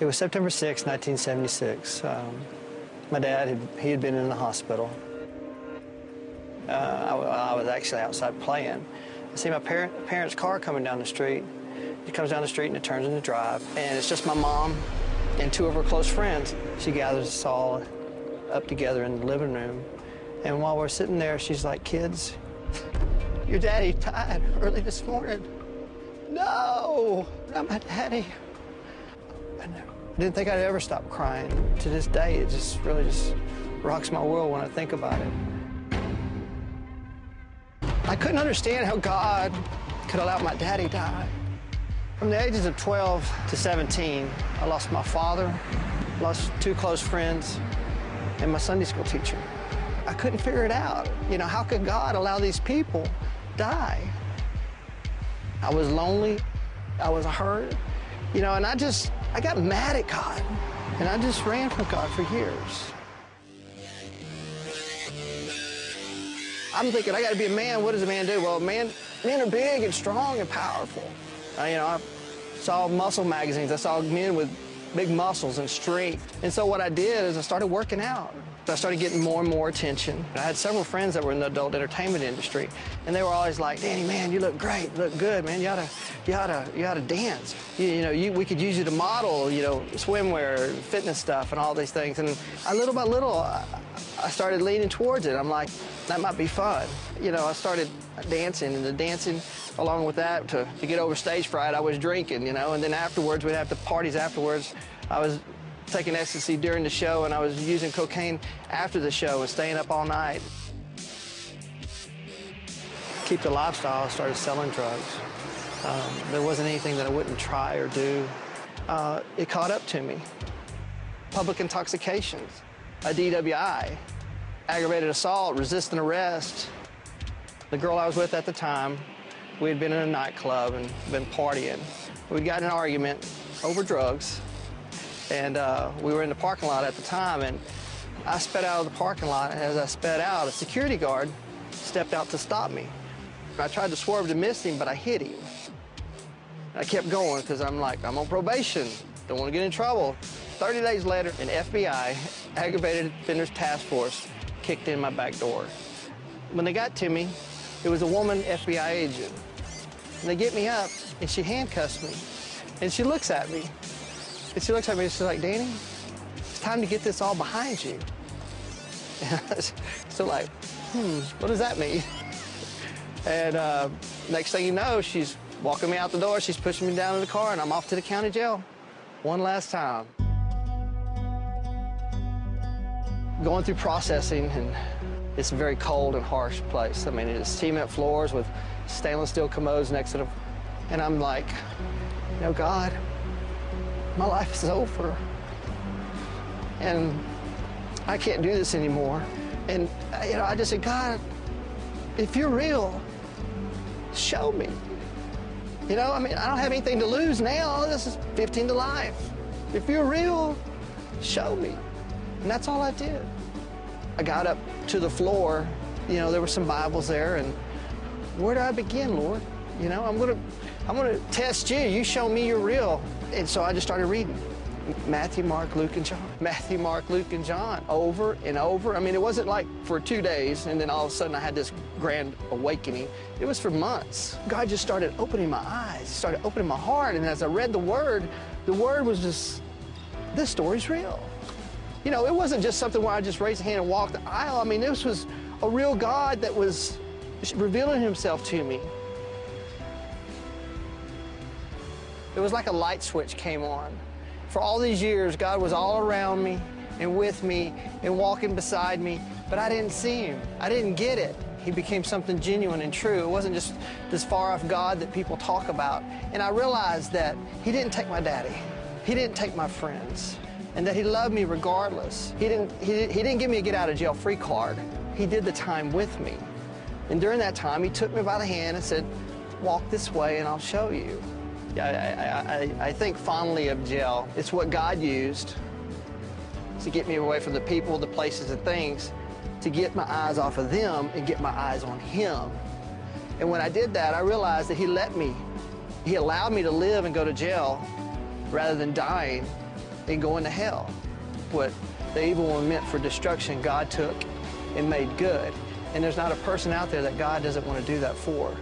It was September 6, 1976. My dad, he had been in the hospital. I was actually outside playing. I see my parents' car coming down the street. It comes down the street and it turns into drive. And it's just my mom and two of her close friends. She gathers us all up together in the living room. And while we're sitting there, she's like, "Kids, your daddy died early this morning." No, not my daddy. I didn't think I'd ever stop crying. To this day, it just really just rocks my world when I think about it. I couldn't understand how God could allow my daddy to die. From the ages of 12 to 17, I lost my father, lost two close friends, and my Sunday school teacher. I couldn't figure it out. You know, how could God allow these people die? I was lonely, I was hurt, you know, and I got mad at God, and I just ran from God for years. I'm thinking, I got to be a man. What does a man do? Well, men are big and strong and powerful. You know, I saw muscle magazines. I saw men with big muscles and strength. And so what I did is I started working out. I started getting more and more attention. I had several friends that were in the adult entertainment industry, and they were always like, "Danny, man, you look great, you look good, man. You ought to dance. We could use you to model, you know, swimwear, fitness stuff, and all these things." And little by little, I started leaning towards it. I'm like, that might be fun. You know, I started dancing, and the dancing, along with that, to get over stage fright, I was drinking, you know, and then afterwards, we'd have the parties afterwards. I was taking ecstasy during the show, and I was using cocaine after the show and staying up all night. Keep the lifestyle, I started selling drugs. There wasn't anything that I wouldn't try or do. It caught up to me. Public intoxications, a DWI, aggravated assault, resisting arrest. The girl I was with at the time, we had been in a nightclub and been partying. We'd gotten in an argument over drugs. And we were in the parking lot at the time, and I sped out of the parking lot, and as I sped out, a security guard stepped out to stop me. I tried to swerve to miss him, but I hit him. I kept going because I'm like, I'm on probation, don't want to get in trouble. 30 days later, an FBI, Aggravated Offenders Task Force, kicked in my back door. When they got to me, it was a woman FBI agent. And they get me up, and she handcuffs me, and she looks at me. And she looks at me and she's like, "Danny, it's time to get this all behind you." And I was still like, what does that mean? And next thing you know, she's walking me out the door, she's pushing me down in the car, and I'm off to the county jail one last time. Going through processing, and it's a very cold and harsh place. I mean, it's cement floors with stainless steel commodes next to them. And I'm like, you know, God, my life is over, and I can't do this anymore. And, you know, I just said, God, if you're real, show me. You know, I mean, I don't have anything to lose now. This is 15 to life. If you're real, show me. And that's all I did. I got up to the floor. You know, there were some Bibles there, and where do I begin, Lord? You know, I'm gonna test you. You show me you're real. And so I just started reading Matthew, Mark, Luke, and John. Matthew, Mark, Luke, and John, over and over. I mean, it wasn't like for 2 days, and then all of a sudden I had this grand awakening. It was for months. God just started opening my eyes, started opening my heart, and as I read the Word was just, this story's real. You know, it wasn't just something where I just raised a hand and walked the aisle. I mean, this was a real God that was revealing himself to me. It was like a light switch came on. For all these years, God was all around me and with me and walking beside me, but I didn't see him. I didn't get it. He became something genuine and true. It wasn't just this far-off God that people talk about. And I realized that he didn't take my daddy. He didn't take my friends. And that he loved me regardless. He didn't give me a get-out-of-jail-free card. He did the time with me. And during that time, he took me by the hand and said, "Walk this way and I'll show you." I think fondly of jail. It's what God used to get me away from the people, the places, and things, to get my eyes off of them and get my eyes on him. And when I did that, I realized that he allowed me to live and go to jail rather than dying and going to hell. What the evil one meant for destruction, God took and made good. And there's not a person out there that God doesn't want to do that for.